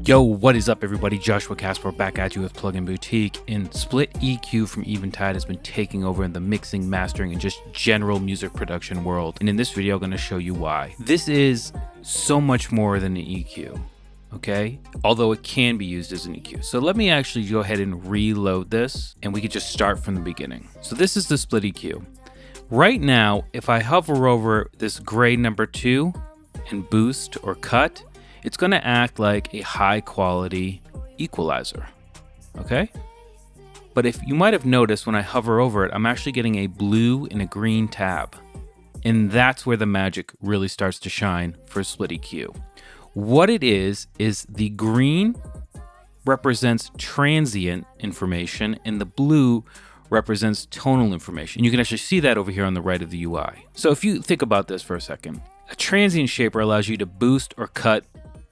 Yo, what is up everybody? Joshua Casper back at you with Plugin Boutique, and SplitEQ from Eventide has been taking over in the mixing, mastering, and just general music production world. And in this video, I'm going to show you why. This is so much more than an EQ, okay? Although it can be used as an EQ. So let me actually go ahead and reload this, and we could just start from the beginning. So this is the SplitEQ. Right now, if I hover over this gray number 2 and boost or cut, it's going to act like a high quality equalizer, okay? But if you might have noticed when I hover over it, I'm actually getting a blue and a green tab. And that's where the magic really starts to shine for SplitEQ. What it is the green represents transient information and the blue represents tonal information. You can actually see that over here on the right of the UI. So if you think about this for a second, a transient shaper allows you to boost or cut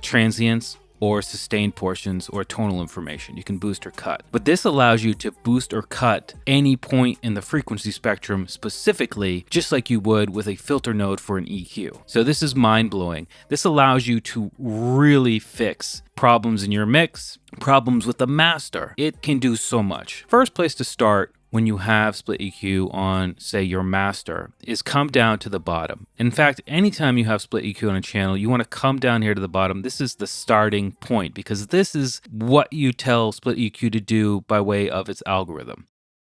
transients or sustained portions or tonal information. You can boost or cut. But this allows you to boost or cut any point in the frequency spectrum specifically, just like you would with a filter node for an EQ. So this is mind-blowing. This allows you to really fix problems in your mix, problems with the master. It can do so much. First place to start when you have SplitEQ on, say, your master, is come down to the bottom. In fact, anytime you have SplitEQ on a channel, you want to come down here to the bottom. This is the starting point because this is what you tell SplitEQ to do by way of its algorithm.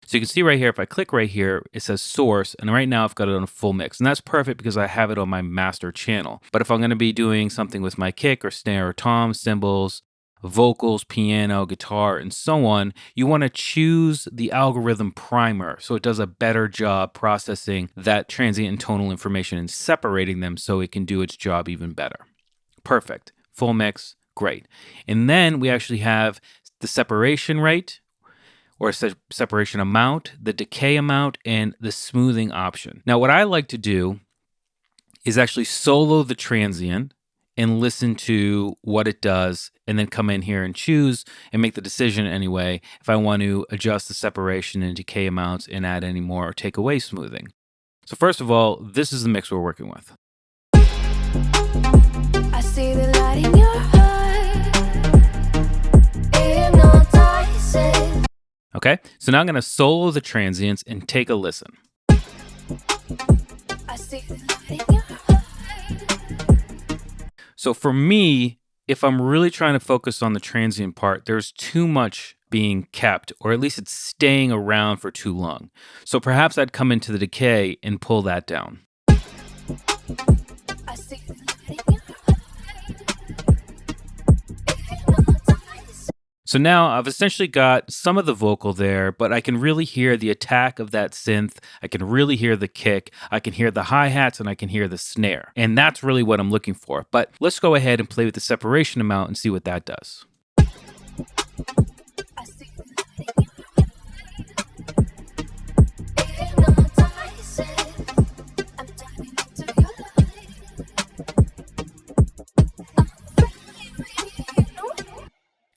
So you can see right here, if I click right here, it says source, and right now I've got it on a full mix. And that's perfect because I have it on my master channel. But if I'm going to be doing something with my kick or snare or tom, cymbals, vocals, piano, guitar, and so on, you want to choose the algorithm primer so it does a better job processing that transient and tonal information and separating them so it can do its job even better. Perfect. Full mix, great. And then we actually have the separation rate or separation amount, the decay amount, and the smoothing option. Now, what I like to do is actually solo the transient and listen to what it does, and then come in here and choose and make the decision anyway if I want to adjust the separation and decay amounts and add any more or take away smoothing. So first of all, this is the mix we're working with. I see the light in your heart, hypnotizing. Okay, so now I'm gonna solo the transients and take a listen. I see the light in your heart. So for me, if I'm really trying to focus on the transient part, there's too much being kept, or at least it's staying around for too long. So perhaps I'd come into the decay and pull that down. I see the light in your heart, hypnotizing. So now I've essentially got some of the vocal there, but I can really hear the attack of that synth. I can really hear the kick. I can hear the hi-hats and I can hear the snare. And that's really what I'm looking for. But let's go ahead and play with the separation amount and see what that does. I see the light in your heart, hypnotizing. I'm diving into your light.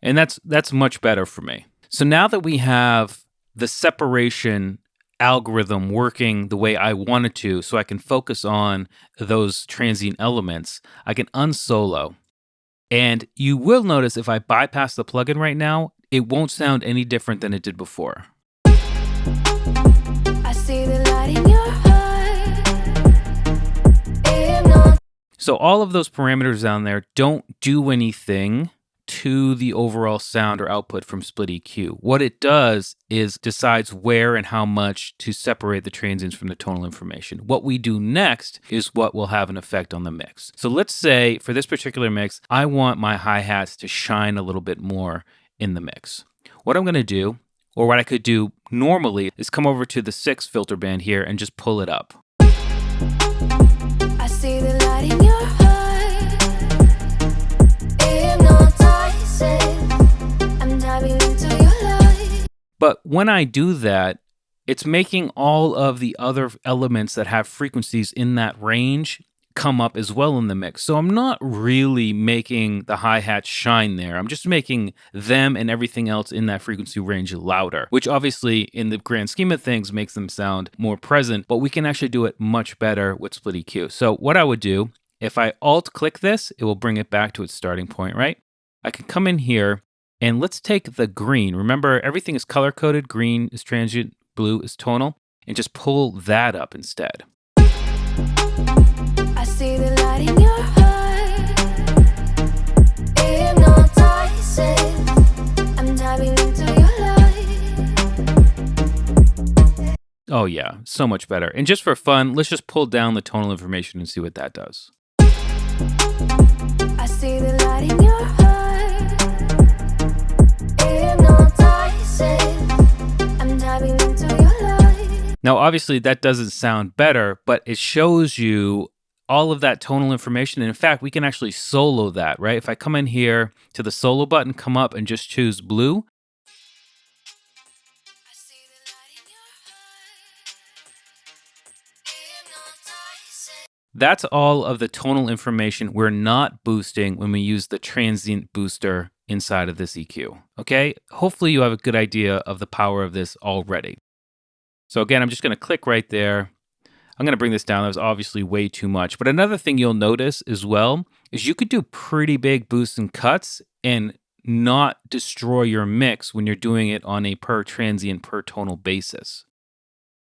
And that's much better for me. So now that we have the separation algorithm working the way I want it to, so I can focus on those transient elements, I can unsolo. And you will notice if I bypass the plugin right now, it won't sound any different than it did before. I see the light in your heart, So all of those parameters down there don't do anything to the overall sound or output from SplitEQ. What it does is decides where and how much to separate the transients from the tonal information. What we do next is what will have an effect on the mix. So let's say for this particular mix, I want my hi-hats to shine a little bit more in the mix. What I'm going to do, or what I could do normally, is come over to the 6 filter band here and just pull it up. I see the light in your heart, hypnotizing. I'm diving into your light. But when I do that, it's making all of the other elements that have frequencies in that range come up as well in the mix. So I'm not really making the hi-hats shine there. I'm just making them and everything else in that frequency range louder, which obviously in the grand scheme of things makes them sound more present, but we can actually do it much better with SplitEQ. So what I would do, if I alt-click this, it will bring it back to its starting point, right? I can come in here and let's take the green. Remember, everything is color coded. Green is transient, blue is tonal, and just pull that up instead. I see the light in your heart. Hypnotizing. I'm diving into your light. Oh yeah, so much better. And just for fun, let's just pull down the tonal information and see what that does. I see the light in your heart. Hypnotizing. I'm diving into your light. Now, obviously, that doesn't sound better, but it shows you all of that tonal information. And in fact, we can actually solo that, right? If I come in here to the solo button, come up and just choose blue. I see the light in your heart. Hypnotizing. That's all of the tonal information we're not boosting when we use the transient booster inside of this EQ, okay? Hopefully you have a good idea of the power of this already. So again, I'm just gonna click right there. I'm gonna bring this down. That was obviously way too much. But another thing you'll notice as well is you could do pretty big boosts and cuts and not destroy your mix when you're doing it on a per transient, per tonal basis.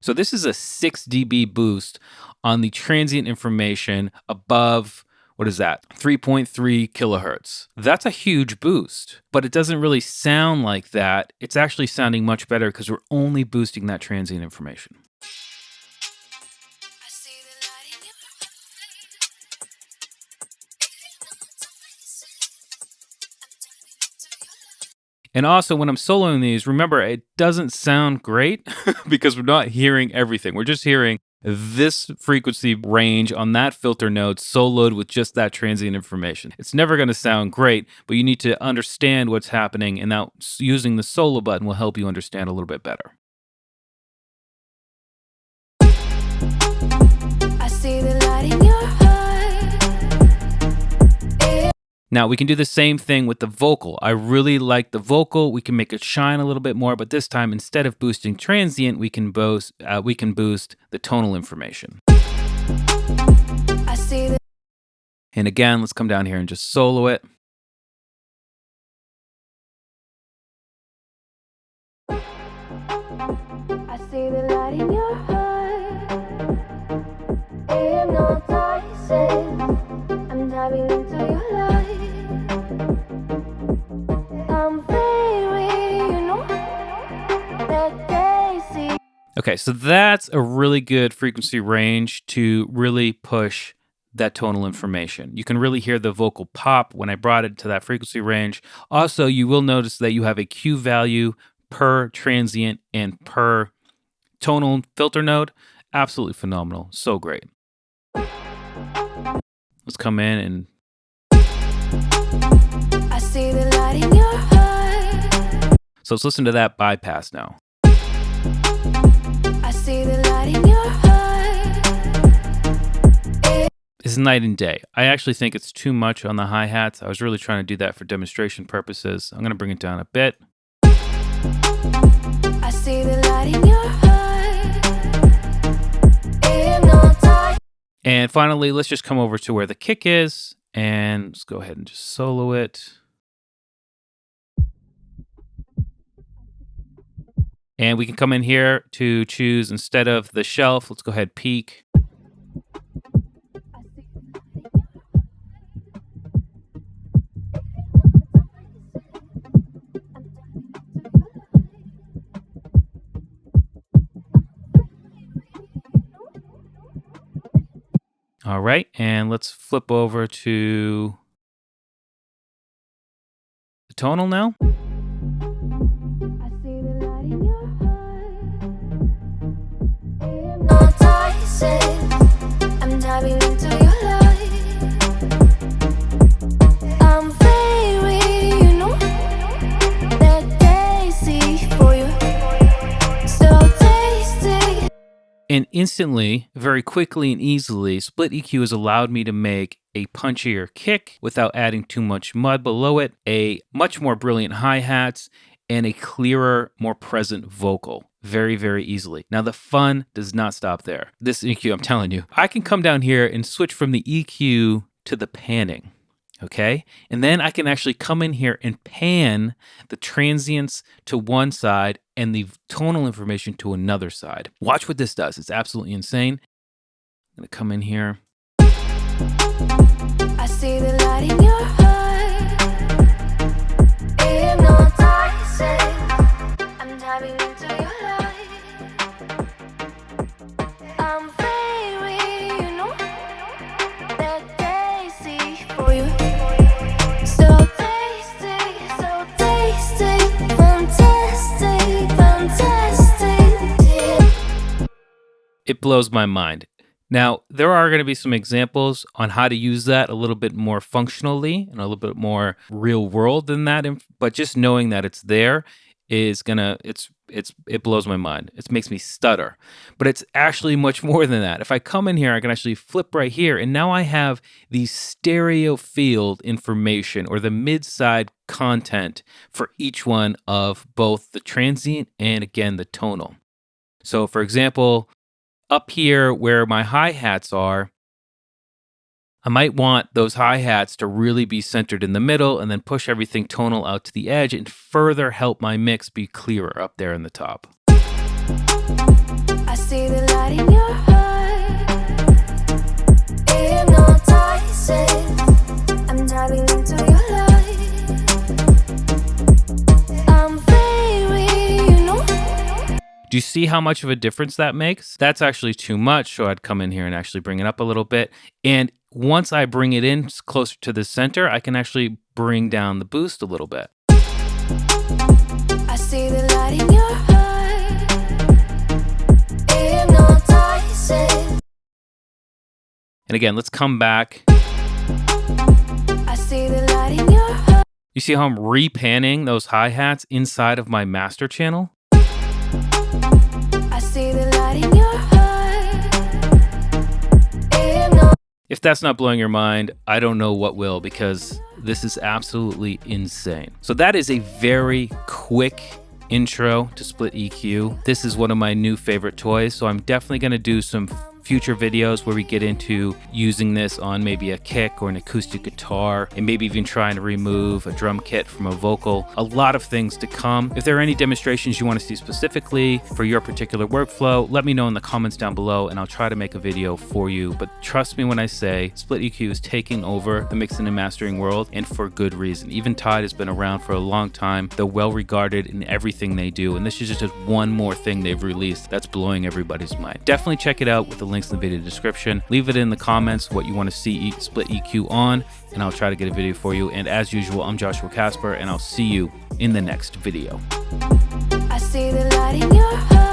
So this is a 6 dB boost on the transient information above, what is that, 3.3 kilohertz. That's a huge boost, but it doesn't really sound like that. It's actually sounding much better because we're only boosting that transient information. I see the light in your heart. And also when I'm soloing these, remember, it doesn't sound great because we're not hearing everything. We're just hearing this frequency range on that filter node soloed with just that transient information. It's never going to sound great, but you need to understand what's happening, and now using the solo button will help you understand a little bit better. I see the light in your heart. Now we can do the same thing with the vocal. I really like the vocal. We can make it shine a little bit more, but this time instead of boosting transient, we can boost the tonal information. I see the And again, let's come down here and just solo it. I see the light in your heart. Hypnotizing. I'm diving into your light. I'm very, that they see. Okay, so that's a really good frequency range to really push that tonal information. You can really hear the vocal pop when I brought it to that frequency range. Also, you will notice that you have a Q value per transient and per tonal filter node. Absolutely phenomenal. So great. Let's come in and I see the light in your heart. so let's listen to that bypass now. I see the light in your heart. It's night and day. I actually think it's too much on the hi-hats. I was really trying to do that for demonstration purposes. I'm going to bring it down a bit. I see the light in your heart. Hypnotized. And finally, let's just come over to where the kick is and let's go ahead and just solo it. And we can come in here to choose, instead of the shelf, let's go ahead peak. All right, and let's flip over to the tonal now. I see the light in your heart. Hypnotizing. I'm diving into your light. I'm very, that they see for you. So tasty. And instantly, very quickly and easily, SplitEQ has allowed me to make a punchier kick without adding too much mud below it, a much more brilliant hi-hats, and a clearer, more present vocal. Very, very easily. Now, the fun does not stop there. This EQ, I'm telling you, I can come down here and switch from the EQ to the panning. Okay, and then I can actually come in here and pan the transients to one side and the tonal information to another side. Watch what this does. It's absolutely insane. I'm gonna come in here. I see the light in your heart. Hypnotizing. I'm diving into your life. I'm very, you know, that tasty for you. So tasty, fantastic, fantastic. It blows my mind. Now, there are going to be some examples on how to use that a little bit more functionally and a little bit more real world than that. But just knowing that it's there is gonna, it blows my mind. It makes me stutter. But it's actually much more than that. If I come in here, I can actually flip right here, and now I have the stereo field information or the mid-side content for each one of both the transient and again the tonal. So for example, up here where my hi-hats are, I might want those hi-hats to really be centered in the middle and then push everything tonal out to the edge and further help my mix be clearer up there in the top. I see the light in your heart. Hypnotizing. I'm diving into your life. I'm very, you know. Do you see how much of a difference that makes? That's actually too much, so I'd come in here and actually bring it up a little bit. And once I bring it in closer to the center, I can actually bring down the boost a little bit. I see the light in your heart. Hypnotizing. And again, let's come back. I see the light in your heart. You see how I'm repanning those hi-hats inside of my master channel? I see the light in your heart. If that's not blowing your mind, I don't know what will, because this is absolutely insane. So that is a very quick intro to SplitEQ. This is one of my new favorite toys, so I'm definitely going to do some future videos where we get into using this on maybe a kick or an acoustic guitar, and maybe even trying to remove a drum kit from a vocal. A lot of things to come. If there are any demonstrations you want to see specifically for your particular workflow, let me know in the comments down below and I'll try to make a video for you. But trust me when I say SplitEQ is taking over the mixing and mastering world, and for good reason. Eventide has been around for a long time. They're well regarded in everything they do, and this is just one more thing they've released that's blowing everybody's mind. Definitely check it out with the links in the video description. Leave it in the comments what you want to see SplitEQ on, and I'll try to get a video for you. And as usual, I'm Joshua Casper, and I'll see you in the next video. I see the light in your heart.